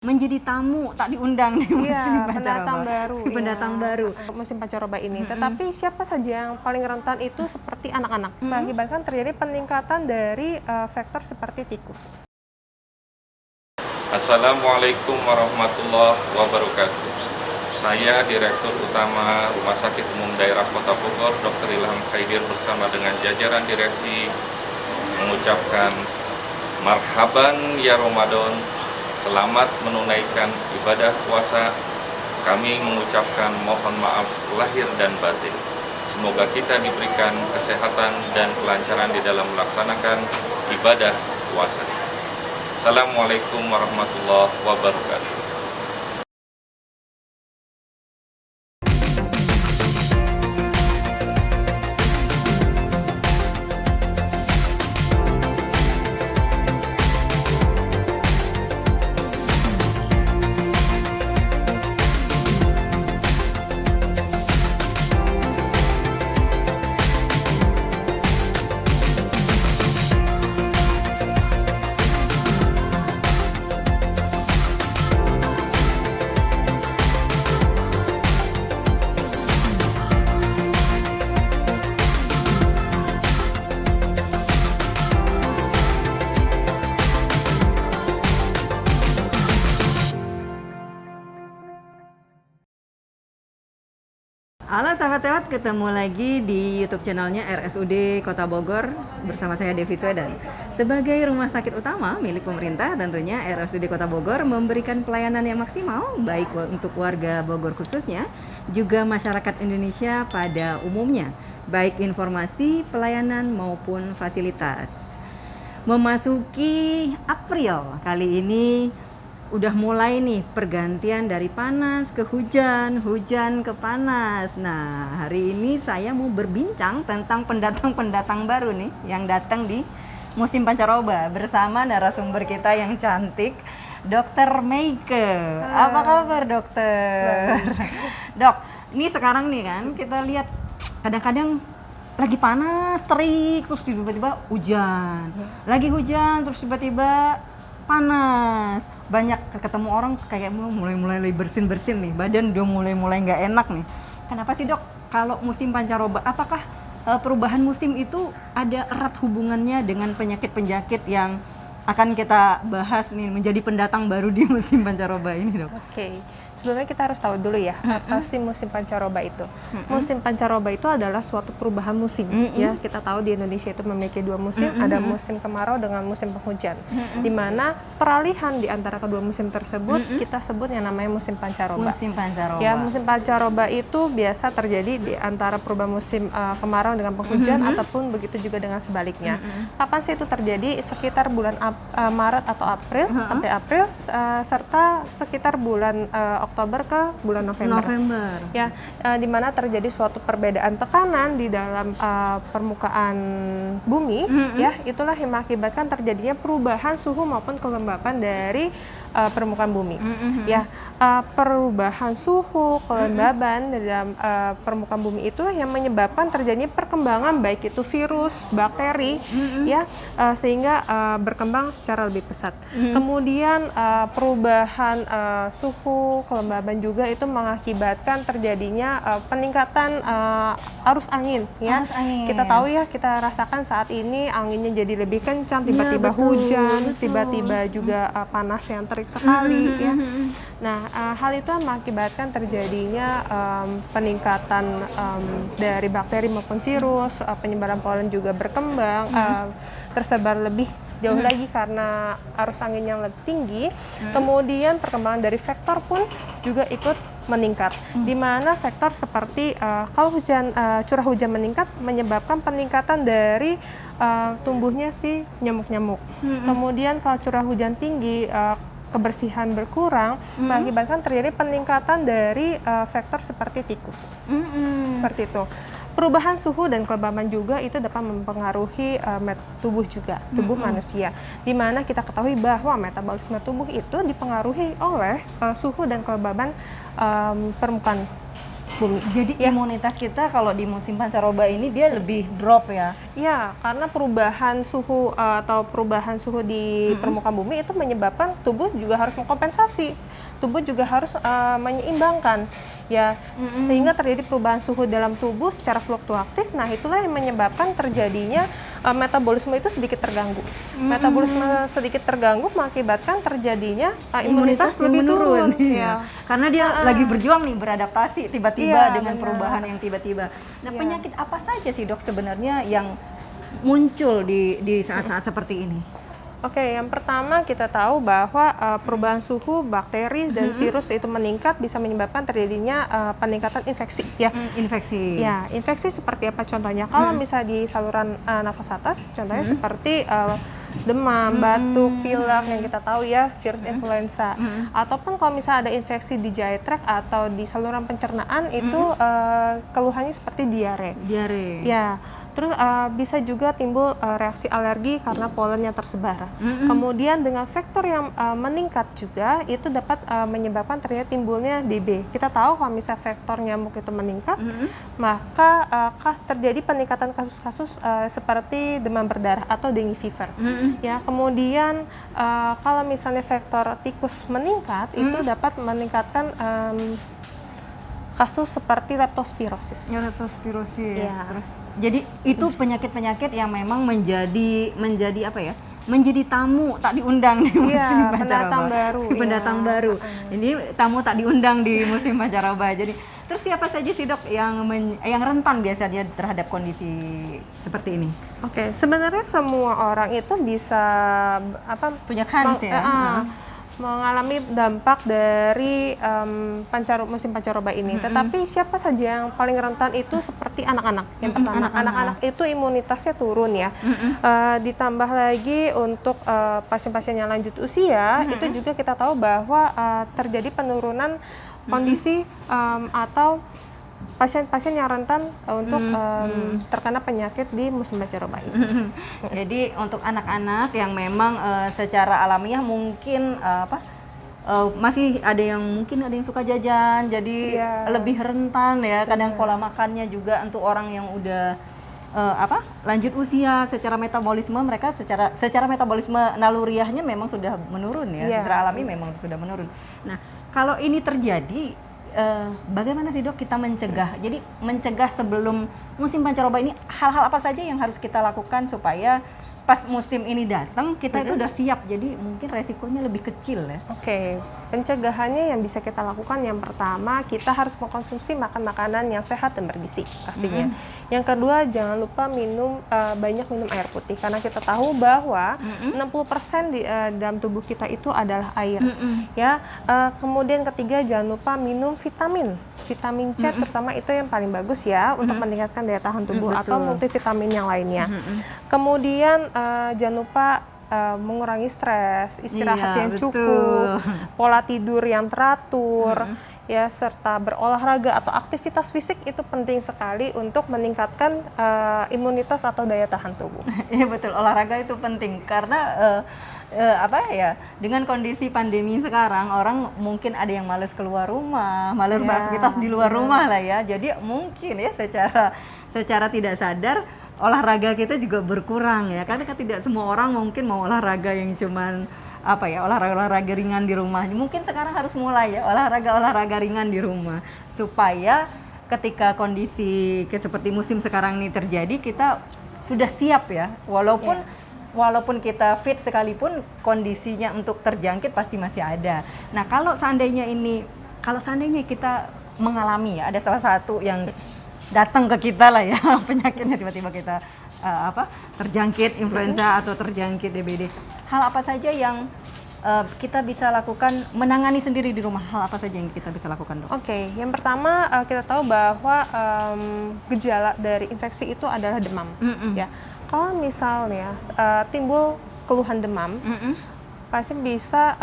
menjadi tamu tak diundang di musim pendatang baru. Pendatang baru Musim pancaroba ini. Tetapi siapa saja yang paling rentan itu seperti anak-anak. Mengakibatkan terjadi peningkatan dari faktor seperti tikus. Assalamualaikum warahmatullahi wabarakatuh. Saya Direktur Utama Rumah Sakit Umum Daerah Kota Bogor, Dr. Ilham Khaidir bersama dengan jajaran direksi mengucapkan marhaban ya Ramadan. Selamat menunaikan ibadah puasa. Kami mengucapkan mohon maaf lahir dan batin. Semoga kita diberikan kesehatan dan kelancaran di dalam melaksanakan ibadah puasa. Assalamualaikum warahmatullahi wabarakatuh. Halo sahabat-sahabat, ketemu lagi di YouTube channelnya RSUD Kota Bogor bersama saya Devi Swedan. Sebagai rumah sakit utama milik pemerintah, tentunya RSUD Kota Bogor memberikan pelayanan yang maksimal baik untuk warga Bogor khususnya, juga masyarakat Indonesia pada umumnya, baik informasi, pelayanan maupun fasilitas. Memasuki April kali ini udah mulai nih pergantian dari panas ke hujan, hujan ke panas. Nah, hari ini saya mau berbincang tentang pendatang-pendatang baru nih yang datang di musim pancaroba bersama narasumber kita yang cantik, Dr. Meike. Apa kabar, Dokter? Dok, ini sekarang nih kan kita lihat kadang-kadang lagi panas, terik, terus tiba-tiba hujan. Lagi hujan, terus tiba-tiba panas. Banyak ketemu orang kayak mulai bersin-bersin nih, badan udah mulai nggak enak nih. Kenapa sih, Dok? Kalau musim pancaroba, apakah perubahan musim itu ada erat hubungannya dengan penyakit-penyakit yang akan kita bahas nih menjadi pendatang baru di musim pancaroba ini, Dok? Oke. Sebelumnya kita harus tahu dulu ya, apa sih musim pancaroba itu? Musim pancaroba itu adalah suatu perubahan musim. Ya, kita tahu di Indonesia itu memiliki dua musim, ada musim kemarau dengan musim penghujan. Di mana peralihan di antara kedua musim tersebut kita sebut yang namanya musim pancaroba. Musim pancaroba. Ya, musim pancaroba itu biasa terjadi di antara perubahan musim kemarau dengan penghujan ataupun begitu juga dengan sebaliknya. Kapan sih itu terjadi? Sekitar bulan Maret atau April sampai April serta sekitar bulan Oktober ke bulan November. Ya, di mana terjadi suatu perbedaan tekanan di dalam permukaan bumi, ya, itulah yang mengakibatkan terjadinya perubahan suhu maupun kelembapan dari permukaan bumi. Ya, perubahan suhu, kelembaban dalam permukaan bumi itu yang menyebabkan terjadinya perkembangan baik itu virus, bakteri, ya, sehingga berkembang secara lebih pesat. Kemudian perubahan suhu, kelembaban juga itu mengakibatkan terjadinya peningkatan arus angin, ya. Arus angin. Kita tahu ya, kita rasakan saat ini anginnya jadi lebih kencang, tiba-tiba hujan, tiba-tiba juga panas yang terik sekali, ya. Nah, hal itu mengakibatkan terjadinya peningkatan dari bakteri maupun virus, penyebaran polen juga berkembang, tersebar lebih jauh lagi karena arus angin yang lebih tinggi. Kemudian perkembangan dari vektor pun juga ikut meningkat, di mana vektor seperti kalau curah hujan meningkat menyebabkan peningkatan dari tumbuhnya si nyamuk-nyamuk. Kemudian kalau curah hujan tinggi, kebersihan berkurang, mengakibatkan terjadi peningkatan dari vektor seperti tikus. Seperti itu. Perubahan suhu dan kelembaban juga itu dapat mempengaruhi tubuh juga, tubuh manusia. Di mana kita ketahui bahwa metabolisme tubuh itu dipengaruhi oleh suhu dan kelembaban permukaan bumi. Jadi imunitas kita kalau di musim pancaroba ini dia lebih drop ya? Ya, karena perubahan suhu atau perubahan suhu di permukaan bumi itu menyebabkan tubuh juga harus mengkompensasi. Tubuh juga harus menyeimbangkan. Ya, sehingga terjadi perubahan suhu dalam tubuh secara fluktuatif. Nah, itulah yang menyebabkan terjadinya metabolisme itu sedikit terganggu. Metabolisme sedikit terganggu mengakibatkan terjadinya imunitas lebih turun. Iya. Karena dia lagi berjuang nih beradaptasi tiba-tiba dengan benar. perubahan yang tiba-tiba. Nah, penyakit apa saja sih dok sebenarnya yang muncul di saat-saat seperti ini? Oke, yang pertama kita tahu bahwa perubahan suhu, bakteri dan virus itu meningkat bisa menyebabkan terjadinya peningkatan infeksi. Ya, Infeksi. ya, infeksi seperti apa contohnya? Kalau misalnya di saluran nafas atas, contohnya seperti demam, batuk, pilek yang kita tahu ya, virus influenza. Ataupun kalau misalnya ada infeksi di GI tract atau di saluran pencernaan itu keluhannya seperti diare. Diare. Ya. Terus bisa juga timbul reaksi alergi karena polen yang tersebar. Kemudian dengan faktor yang meningkat juga itu dapat menyebabkan terjadi timbulnya DB. Kita tahu kalau misalnya faktor nyamuk itu meningkat, maka terjadi peningkatan kasus-kasus seperti demam berdarah atau dengue fever. Ya, kemudian kalau misalnya faktor tikus meningkat itu dapat meningkatkan kasus seperti leptospirosis. Leptospirosis. Ya. Jadi itu penyakit-penyakit yang memang menjadi apa ya? Menjadi tamu tak diundang di musim pancaroba. Pendatang baru. Pendatang baru. Ini tamu tak diundang di musim pancaroba. Jadi terus siapa saja sih dok yang rentan biasanya terhadap kondisi seperti ini? Oke, sebenarnya semua orang itu bisa Punya kans ya. Mengalami dampak dari musim pancaroba ini. Tetapi siapa saja yang paling rentan itu seperti anak-anak. Yang pertama, anak-anak itu imunitasnya turun ya. Ditambah lagi untuk pasien-pasien yang lanjut usia, itu juga kita tahu bahwa terjadi penurunan kondisi atau pasien-pasien yang rentan untuk terkena penyakit di musim pancaroba ini. Jadi untuk anak-anak yang memang secara alamiah mungkin masih ada yang suka jajan, jadi lebih rentan ya. Kadang pola makannya juga untuk orang yang udah lanjut usia, secara metabolisme mereka secara metabolisme naluriahnya memang sudah menurun ya. Secara alami memang sudah menurun. Nah, kalau ini terjadi bagaimana sih dok kita mencegah? Jadi mencegah sebelum musim pancaroba ini hal-hal apa saja yang harus kita lakukan supaya pas musim ini datang kita itu udah siap. Jadi mungkin resikonya lebih kecil ya. Oke, pencegahannya yang bisa kita lakukan yang pertama kita harus mengkonsumsi makanan yang sehat dan bergizi pastinya. Yang kedua jangan lupa banyak minum air putih karena kita tahu bahwa 60% di dalam tubuh kita itu adalah air. Ya, kemudian ketiga jangan lupa minum vitamin C terutama itu yang paling bagus ya untuk meningkatkan daya tahan tubuh atau multivitamin yang lainnya. Kemudian jangan lupa mengurangi stres, istirahat yang cukup, pola tidur yang teratur, ya serta berolahraga atau aktivitas fisik itu penting sekali untuk meningkatkan imunitas atau daya tahan tubuh. Iya betul, olahraga itu penting karena dengan kondisi pandemi sekarang orang mungkin ada yang malas keluar rumah, malas beraktivitas di luar rumah lah ya. Jadi mungkin ya secara tidak sadar olahraga kita juga berkurang ya. Karena kan tidak semua orang mungkin mau olahraga yang cuman olahraga ringan di rumah. Mungkin sekarang harus mulai ya olahraga ringan di rumah supaya ketika kondisi seperti musim sekarang ini terjadi kita sudah siap ya. Walaupun kita fit sekalipun kondisinya untuk terjangkit pasti masih ada. Nah, kalau seandainya kita mengalami ya ada salah satu yang datang ke kita lah ya penyakitnya tiba-tiba kita terjangkit influenza atau terjangkit DBD. Hal apa saja yang kita bisa lakukan menangani sendiri di rumah? Hal apa saja yang kita bisa lakukan, dok? Oke, yang pertama kita tahu bahwa gejala dari infeksi itu adalah demam. Ya, kalau misalnya timbul keluhan demam, pasien bisa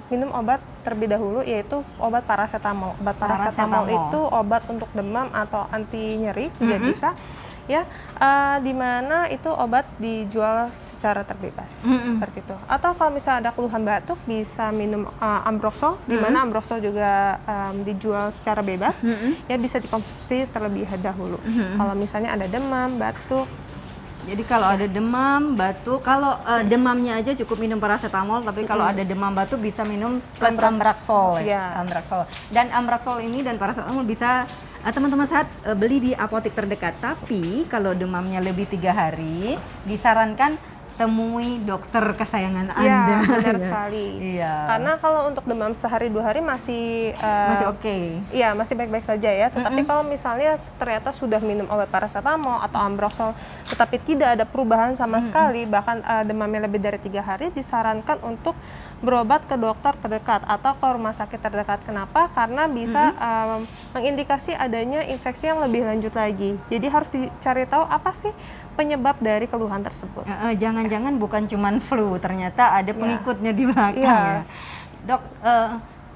minum obat terlebih dahulu yaitu obat paracetamol. Obat paracetamol itu obat untuk demam atau anti nyeri juga bisa. ya, di mana itu obat dijual secara terbebas seperti itu. Atau kalau misalnya ada keluhan batuk bisa minum Ambroxol, di mana Ambroxol juga dijual secara bebas, ya bisa dikonsumsi terlebih dahulu. Kalau misalnya ada demam, batuk. Jadi kalau ada demam, batuk, kalau demamnya aja cukup minum paracetamol, tapi kalau ada demam batuk bisa minum plus Ambroxol, Ya. Ambroxol. Dan Ambroxol ini dan paracetamol bisa teman-teman sehat beli di apotek terdekat. Tapi kalau demamnya lebih 3 hari, disarankan temui dokter kesayangan Iya, Anda. benar sekali. Iya. Karena kalau untuk demam sehari 2 hari masih Masih oke. Iya, masih baik-baik saja ya. Tetapi kalau misalnya ternyata sudah minum obat paracetamol atau Ambroxol, tetapi tidak ada perubahan sama sekali, bahkan demamnya lebih dari 3 hari, disarankan untuk berobat ke dokter terdekat atau ke rumah sakit terdekat. Kenapa? Karena bisa mengindikasi adanya infeksi yang lebih lanjut lagi. Jadi harus dicari tahu apa sih penyebab dari keluhan tersebut. Jangan-jangan bukan cuman flu, ternyata ada pengikutnya di belakang Iya. ya. Dok,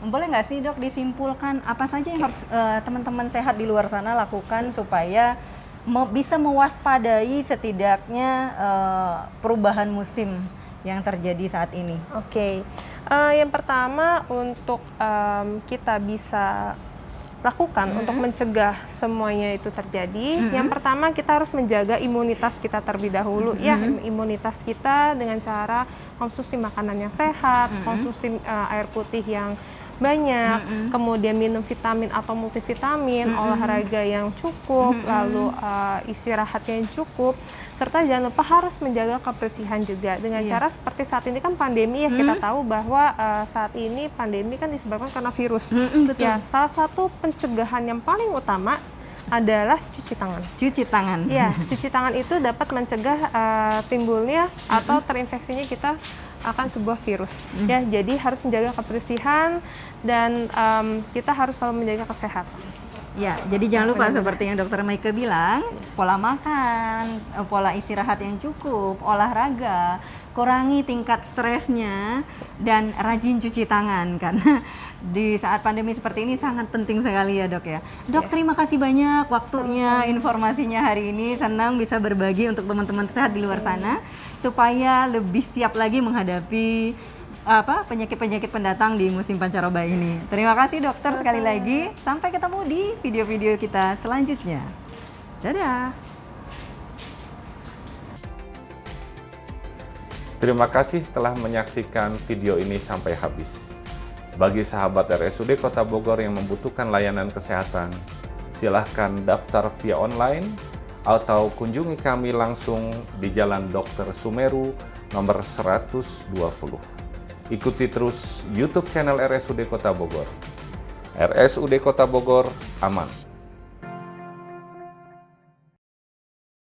boleh nggak sih dok disimpulkan apa saja yang harus teman-teman sehat di luar sana lakukan supaya bisa mewaspadai setidaknya perubahan musim yang terjadi saat ini? Oke. Yang pertama untuk kita bisa lakukan untuk mencegah semuanya itu terjadi. Yang pertama kita harus menjaga imunitas kita terlebih dahulu ya, imunitas kita dengan cara konsumsi makanan yang sehat, konsumsi air putih yang banyak, kemudian minum vitamin atau multivitamin, olahraga yang cukup, lalu istirahat yang cukup, serta jangan lupa harus menjaga kebersihan juga dengan cara seperti saat ini kan pandemi ya, kita tahu bahwa saat ini pandemi kan disebabkan karena virus. Betul. Ya, salah satu pencegahan yang paling utama adalah cuci tangan. Cuci tangan. Ya, cuci tangan itu dapat mencegah timbulnya atau terinfeksinya kita akan sebuah virus. Ya, jadi harus menjaga kebersihan dan kita harus selalu menjaga kesehatan. Ya, jadi jangan lupa seperti yang Dokter Maike bilang, pola makan, pola istirahat yang cukup, olahraga, kurangi tingkat stresnya, dan rajin cuci tangan karena di saat pandemi seperti ini sangat penting sekali ya dok ya. Dok, terima kasih banyak waktunya, informasinya hari ini. Senang bisa berbagi untuk teman-teman sehat di luar sana supaya lebih siap lagi menghadapi penyakit-penyakit pendatang di musim pancaroba ini. Terima kasih dokter sekali lagi. Sampai ketemu di video-video kita selanjutnya. Dadah. Terima kasih telah menyaksikan video ini sampai habis. Bagi sahabat RSUD Kota Bogor yang membutuhkan layanan kesehatan, silahkan daftar via online atau kunjungi kami langsung di Jalan Dr. Sumeru nomor 120. Ikuti terus YouTube channel RSUD Kota Bogor. RSUD Kota Bogor, aman.